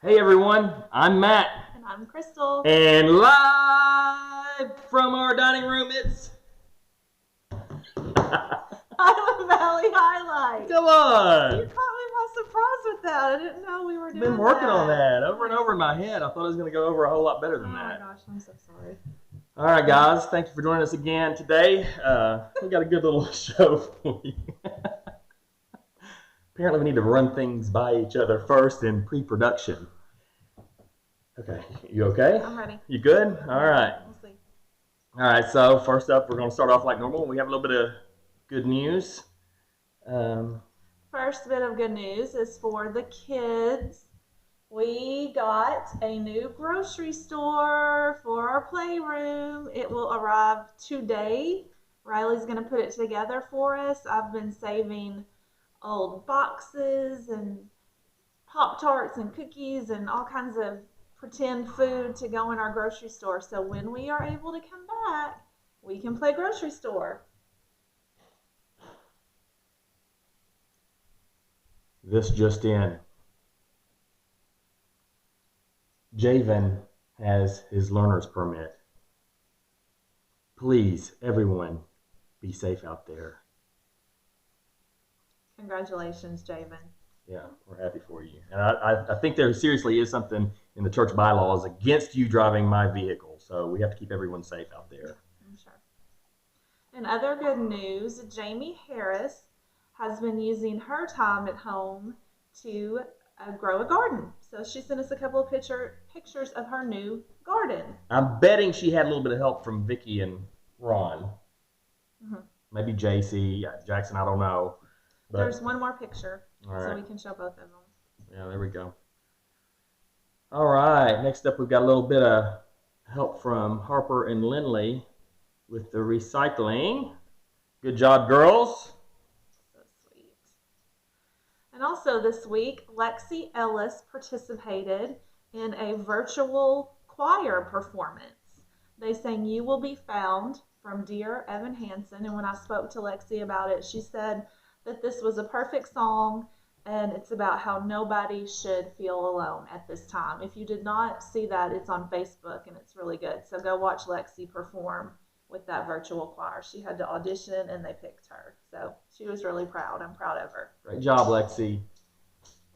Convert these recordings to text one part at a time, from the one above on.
Hey everyone, I'm Matt. And I'm Crystal. And live from our dining room, it's Highland Valley Highlight. Come on. You caught me by surprise with that. I didn't know we were doing Been working on that Oh over and over in my head. I thought it was going to go over a whole lot better than my that. gosh, I'm so sorry. All right, guys, thank you for joining us again today. We got a good little show for you. Apparently, we need to run things by each other first in pre-production. Okay, you okay? I'm ready. You good? All right. We'll see. All right, so first up, we're going to start off like normal. We have a little bit of good news. First bit of good news is for the kids. We got a new grocery store for our playroom. It will arrive today. Riley's going to put it together for us. I've been saving old boxes and Pop-Tarts and cookies and all kinds of pretend food to go in our grocery store. So when we are able to come back, we can play grocery store. This just in. Javen has his learner's permit. Please, everyone, be safe out there. Congratulations, Javen. Yeah, we're happy for you. And I think there seriously is something in the church bylaws against you driving my vehicle. So we have to keep everyone safe out there. I'm sure. In other good news, Jamie Harris has been using her time at home to grow a garden. So she sent us a couple of pictures of her new garden. I'm betting she had a little bit of help from Vicky and Ron. Mm-hmm. Maybe JC, Jackson, I don't know. But there's one more picture, right, so we can show both of them. Yeah, there we go. All right, next up we've got a little bit of help from Harper and Lindley with the recycling. Good job, girls. So sweet. And also this week, Lexi Ellis participated in a virtual choir performance. They sang You Will Be Found from Dear Evan Hansen, and when I spoke to Lexi about it, she said that this was a perfect song, and it's about how nobody should feel alone at this time. If you did not see that, it's on Facebook, and it's really good. So go watch Lexi perform with that virtual choir. She had to audition, and they picked her. So she was really proud. I'm proud of her. Great job, Lexi.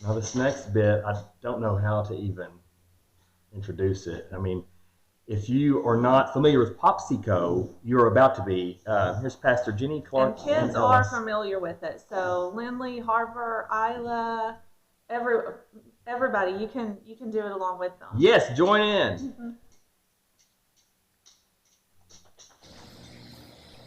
Now this next bit, I don't know how to even introduce it. I mean, if you are not familiar with Popsico, you're about to be. Here's Pastor Jenny Clark. And kids are familiar with it. So Lindley, Harper, Isla, everybody, you can do it along with them. Yes, join in. Mm-hmm.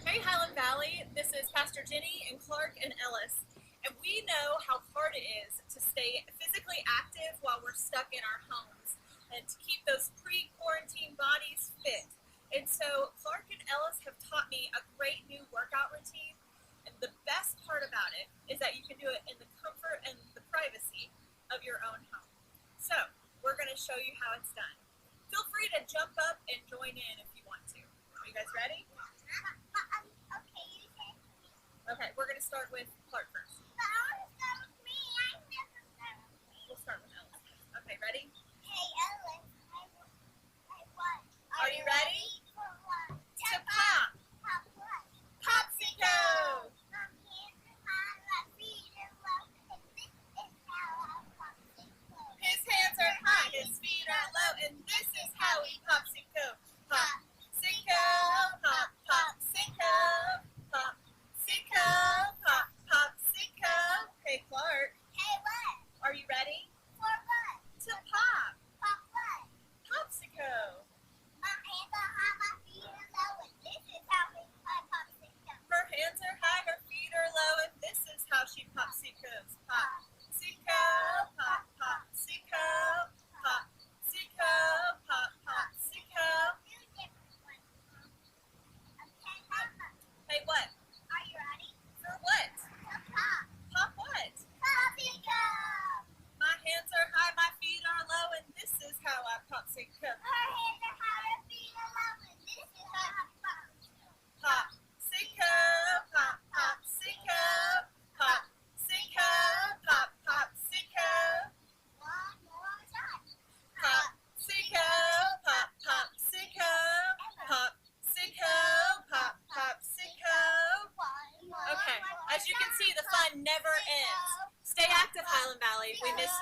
Hey Highland Valley, this is Pastor Jenny and Clark and Ellis. And we know how hard it is to stay physically active while we're stuck in our homes and to keep those pre-quarantine bodies fit. And so Clark and Ellis have taught me a great new workout routine. And the best part about it is that you can do it in the comfort and the privacy of your own home. So we're going to show you how it's done. Feel free to jump up and join in if you want to. Are you guys ready? Okay, we're going to start with Clark first. But I want to start with me. I never start with me. We'll start with Ellis. Okay, ready? Hey, Ellis, I won. Are you ready? For what? To pop! Pop what? Popsicle! From here, on my feet are low, and this is how I popsicle. His hands are high, his feet are low, and this is how he popsicle. Popsicle, pop, popsicle, popsicle, pop, popsicle.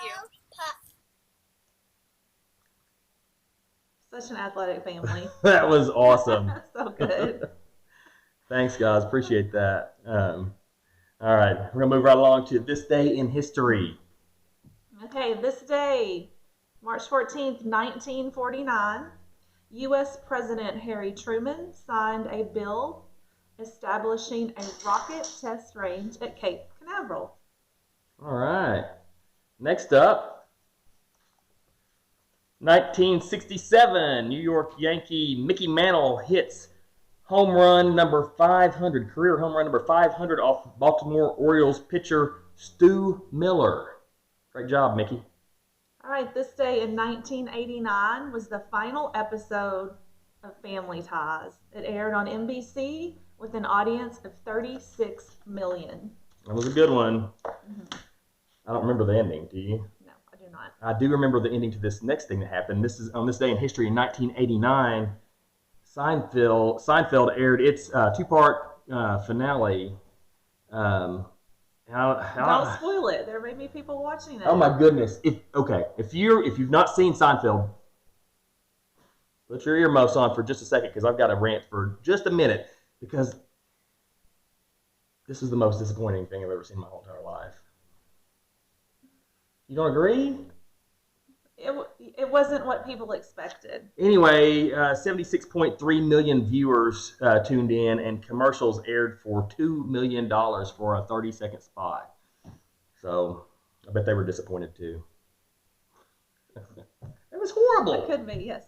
you. Such an athletic family. That was awesome. So good. Thanks, guys. Appreciate that. All right, we're gonna move right along to this day in history. Okay, this day, March 14th, 1949, U.S. President Harry Truman signed a bill establishing a rocket test range at Cape Canaveral. All right. Next up, 1967, New York Yankee Mickey Mantle hits home run number 500, career home run number 500 off Baltimore Orioles pitcher Stu Miller. Great job, Mickey. All right, this day in 1989 was the final episode of Family Ties. It aired on NBC with an audience of 36 million. That was a good one. I don't remember the ending, do you? No, I do not. I do remember the ending to this next thing that happened. This is on this day in history in 1989. Seinfeld aired its two-part finale. Don't spoil it. There may be people watching it. Oh my goodness! If you've not seen Seinfeld, put your earmuffs on for just a second because I've got a rant for just a minute because this is the most disappointing thing I've ever seen in my whole entire life. You don't agree? It wasn't what people expected. Anyway, 76.3 million viewers tuned in, and commercials aired for $2 million for a 30-second spot. So I bet they were disappointed too. It was horrible. It could be, yes.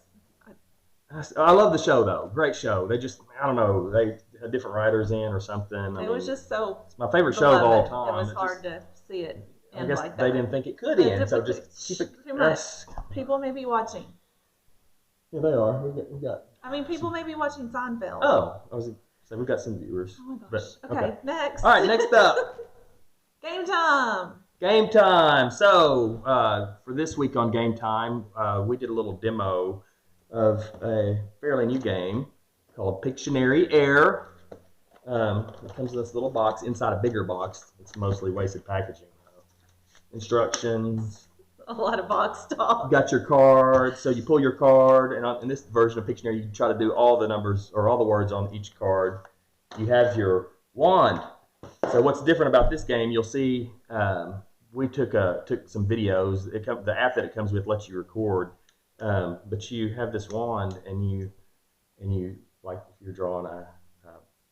I love the show though. Great show. They just, I don't know, they had different writers in or something. It was just so. It's my favorite show of all time. It was hard to see it. I guess like they that. didn't think it could end, so just keep it. Too much. People may be watching. Yeah, they are. We got. I mean, people may be watching Seinfeld. Oh, I was saying we've got some viewers. Oh my gosh. Okay, next. All right, next up. Game time. Game time. So for this week on Game Time, we did a little demo of a fairly new game called Pictionary Air. It comes in this little box inside a bigger box. It's mostly wasted packaging. Instructions. A lot of box talk. You got your card, so you pull your card, and in this version of Pictionary, you try to do all the numbers or all the words on each card. You have your wand. So what's different about this game? You'll see we took some videos. The app that it comes with lets you record, but you have this wand, and you like if you're drawing a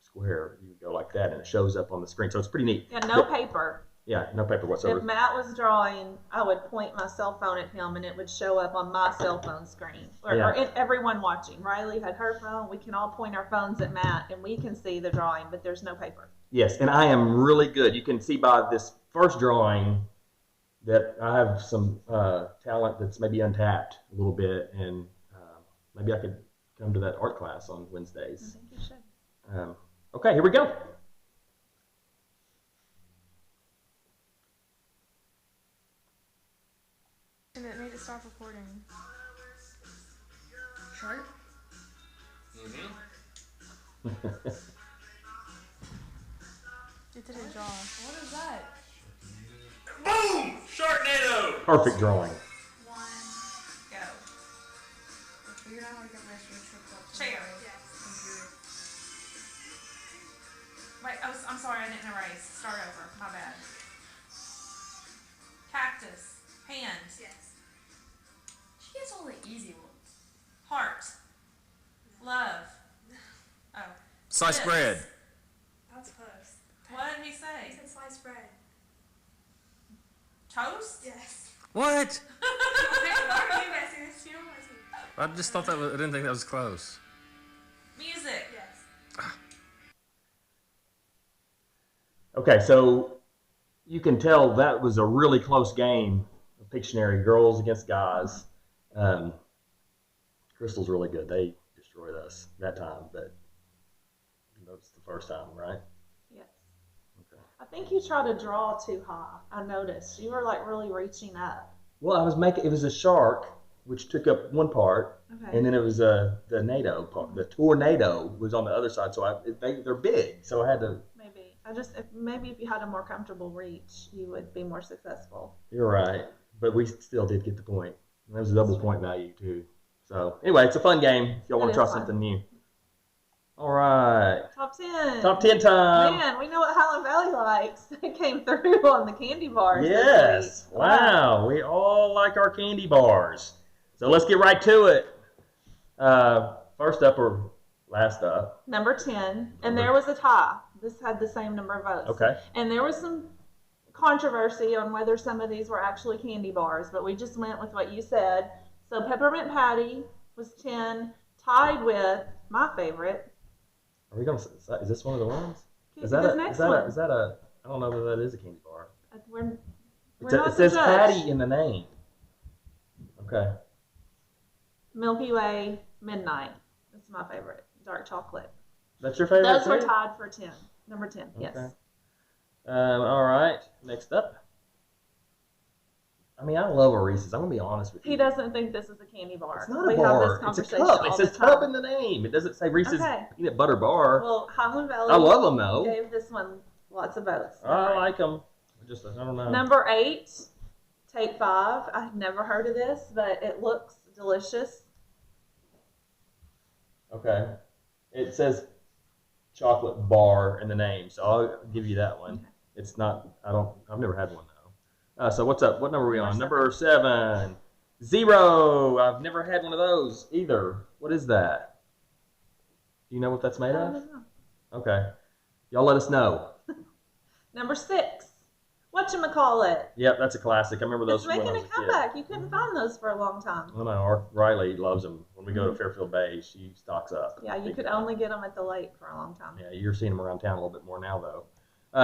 square, you go like that, and it shows up on the screen. So it's pretty neat. Yeah, no paper. Yeah, no paper whatsoever. If Matt was drawing, I would point my cell phone at him and it would show up on my cell phone screen. Or everyone watching. Riley had her phone. We can all point our phones at Matt and we can see the drawing, but there's no paper. Yes, and I am really good. You can see by this first drawing that I have some talent that's maybe untapped a little bit, and maybe I could come to that art class on Wednesdays. I think you should. Okay, here we go. And it made it stop recording. Shark? It didn't draw. What is that? Boom! Sharknado! Perfect drawing. One, go. Figure out how to get my trip up. Chair. Yes. Wait, I'm sorry, I didn't erase. Start over. My bad. Cactus. Hand. Yes. She gets all the easy ones. Heart. Love. Oh. Sliced Lips. bread. That's close. What did he He say? said sliced bread. Toast? Yes. What? You know I just thought that was, I didn't think that was close. Music. Yes. Okay, so you can tell that was a really close game of Pictionary, girls against guys. Crystal's really good. They destroyed us that time, but that's the first time, right? Yes. Okay. I think you try to draw too high. I noticed. You were like really reaching up. Well, it was a shark, which took up one part, Okay. and then it was the NATO part. The tornado was on the other side, so they're big, so I had to. Maybe. Maybe if you had a more comfortable reach, you would be more successful. You're right. but we still did get the point. And that was a double point value too. So anyway, it's a fun game if y'all want to try something new. All right. Top 10. Top 10 time. Man, we know what Highland Valley likes. It came through on the candy bars. Yes. Wow. We all like our candy bars. So let's get right to it. First up or last up? Number 10. And there was a tie. This had the same number of votes. Okay. And there was some controversy on whether some of these were actually candy bars, but we just went with what you said. So Peppermint Patty was 10, tied with my favorite. Are we gonna? Is this one of the ones? Is The that next a? one. Is that a? I don't know that that is a candy bar. We're It says Patty in the name. Okay. Milky Way Midnight. That's my favorite. Dark chocolate. That's your favorite? Those too? were tied for 10. Number 10. Yes. Okay. All right. Next up. I mean, I love a Reese's. I'm gonna be honest with you. He doesn't think this is a candy bar. It's not a we bar. have this It's a conversation cup. all It says the time. cup in the name. It doesn't say Reese's peanut butter bar. Well, Highland Valley. I love them though. Gave this one lots of votes. I like them. I don't know. Number 8, Take 5. I've never heard of this, but it looks delicious. Okay. It says chocolate bar in the name, so I'll give you that one. Okay. It's not. I've never had one though. So what's up? What number are we on? Number Number 7. Zero. I've never had one of those either. What is that? Do you know what that's made I of? don't know. Okay. Y'all let us know. Number 6, whatchamacallit? Yep, that's a classic. I remember those It's from when making I a was a kid. comeback. You couldn't find those for a long time. I know. Our Riley loves them. When we go to Fairfield Bay, she stocks up. Yeah, you Big could time. only get them at the lake for a long time. Yeah, you're seeing them around town a little bit more now, though.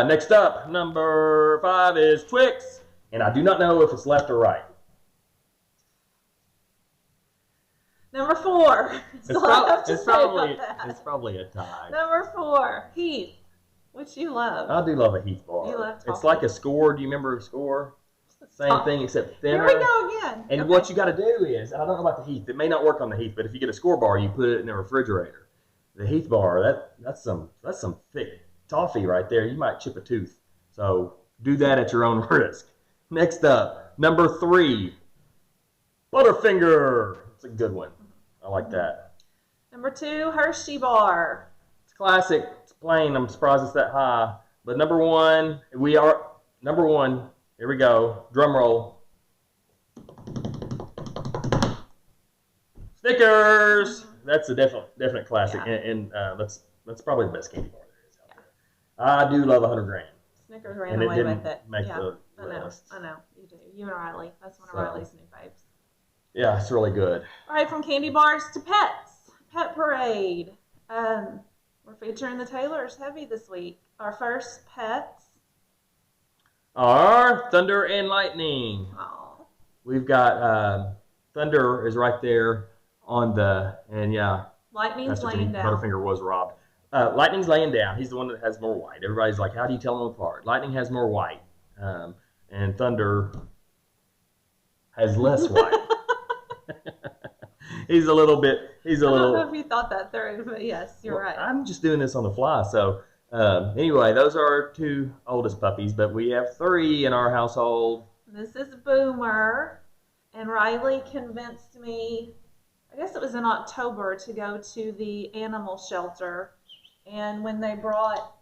Next up, number 5 is Twix, and I do not know if it's left or right. Number 4. It's probably a tie. Number 4, Heath, which you love. I do love a Heath bar. You love It's toffee. like a Score. Do you remember a Score? Same thing except thinner. Here we go again. And Okay. what you got to do is, and I don't know about the Heath. It may not work on the Heath, but if you get a Score bar, you put it in the refrigerator. The Heath bar, that's some thick toffee right there. You might chip a tooth. So do that at your own risk. Next up, number 3, Butterfinger. It's a good one. I like that. Number 2, Hershey bar. It's classic. It's plain. I'm surprised it's that high. But number 1, number 1. Here we go. Drum roll. Snickers. That's a definite classic, Yeah. and that's probably the best candy bar there is out there. I do love 100 grand. Snickers ran And it away didn't with it. make Yeah, the I know. list. I know. You do. You and Riley. That's one of So. Riley's new faves. Yeah, it's really good. All right, from candy bars to pets. Pet parade. We're featuring the Taylors heavy this week. Our first pets. Our Thunder and Lightning. Oh, We've got Thunder is right there on and yeah, Lightning's Pastor laying Jenny down. Butterfinger was robbed. Lightning's laying down. He's the one that has more white. Everybody's like, how do you tell them apart? Lightning has more white, and Thunder has less white. He's a little bit. I don't know if you thought that through, but yes, you're right. I'm just doing this on the fly. So anyway, those are our 2 oldest puppies, but we have 3 in our household. This is Boomer, and Riley convinced me, I guess it was in October, to go to the animal shelter. And when they brought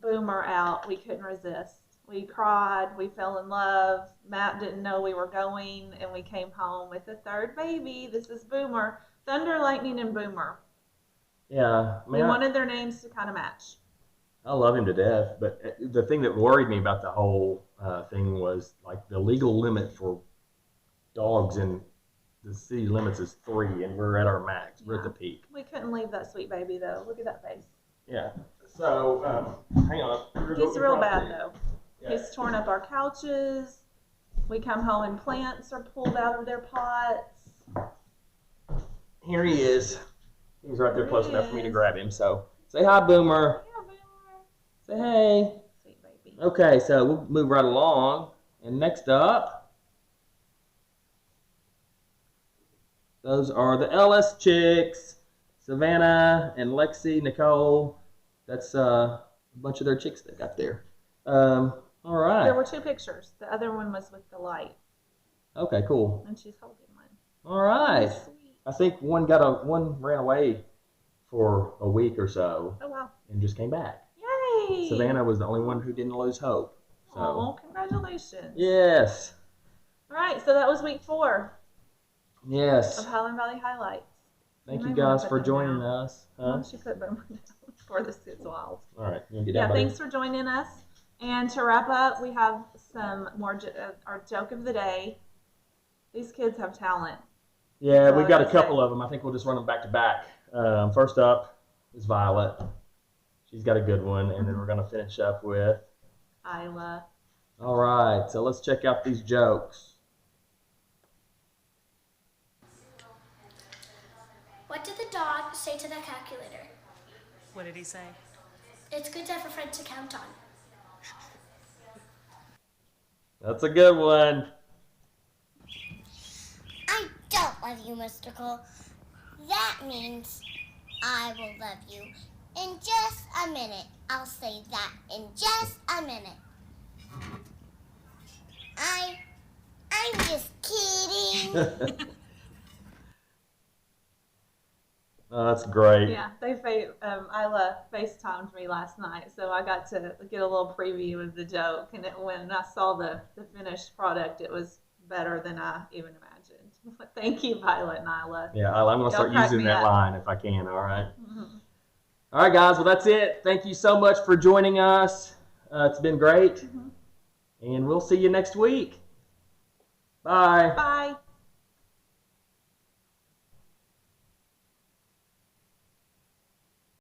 Boomer out, we couldn't resist. We cried, we fell in love. Matt didn't know we were going, and we came home with a 3rd baby. This is Boomer. Thunder, Lightning, and Boomer. Yeah, I We mean, wanted their names to kind of match. I love him to death, but the thing that worried me about the whole thing was like the legal limit for dogs in the city limits is 3, and we're at our max. We're at the peak. We couldn't leave that sweet baby, though. Look at that face. Yeah. So hang on. He's real bad, though. Yeah. He's torn up our couches. We come home and plants are pulled out of their pots. Here he is. He's right there There close he enough for me to is. grab him. So say hi, Boomer. Yeah, Boomer. Say hey. Sweet baby. Okay, so we'll move right along. And next up, those are the Ellis chicks. Savannah and Lexi, Nicole. That's a bunch of their chicks they got there. All right. There were 2 pictures. The other one was with the light. Okay, cool. And she's holding one. All right. Sweet. I think one ran away for a week or so. Oh, wow. And just came back. Yay! Savannah was the only one who didn't lose hope. So. Oh, congratulations. Yes. All right, so that was week 4 Yes. of Highland Valley Highlights. Thank you guys for joining us. Why don't you put them down before this gets wild? All right. You get down, Yeah, buddy? thanks for joining us. And to wrap up, we have some more, our joke of the day. These kids have talent. Yeah, we've got a couple of them. I think we'll just run them back to back. First up is Violet. She's got a good one. And then we're going to finish up with Isla. All right. So let's check out these jokes. What did the dog say to the calculator? What did he say? It's good to have a friend to count on. That's a good one. I don't love you, Mr. Cole. That means I will love you in just a minute. I'll say that in just a minute. I'm just kidding. Oh, that's great. Yeah, Isla FaceTimed me last night, so I got to get a little preview of the joke. And when I saw the finished product, it was better than I even imagined. Thank you, Violet and Isla. Yeah, I'm going to start crack using me that up. line if I can. All right. Mm-hmm. All right, guys. Well, that's it. Thank you so much for joining us. It's been great. Mm-hmm. And we'll see you next week. Bye. Bye.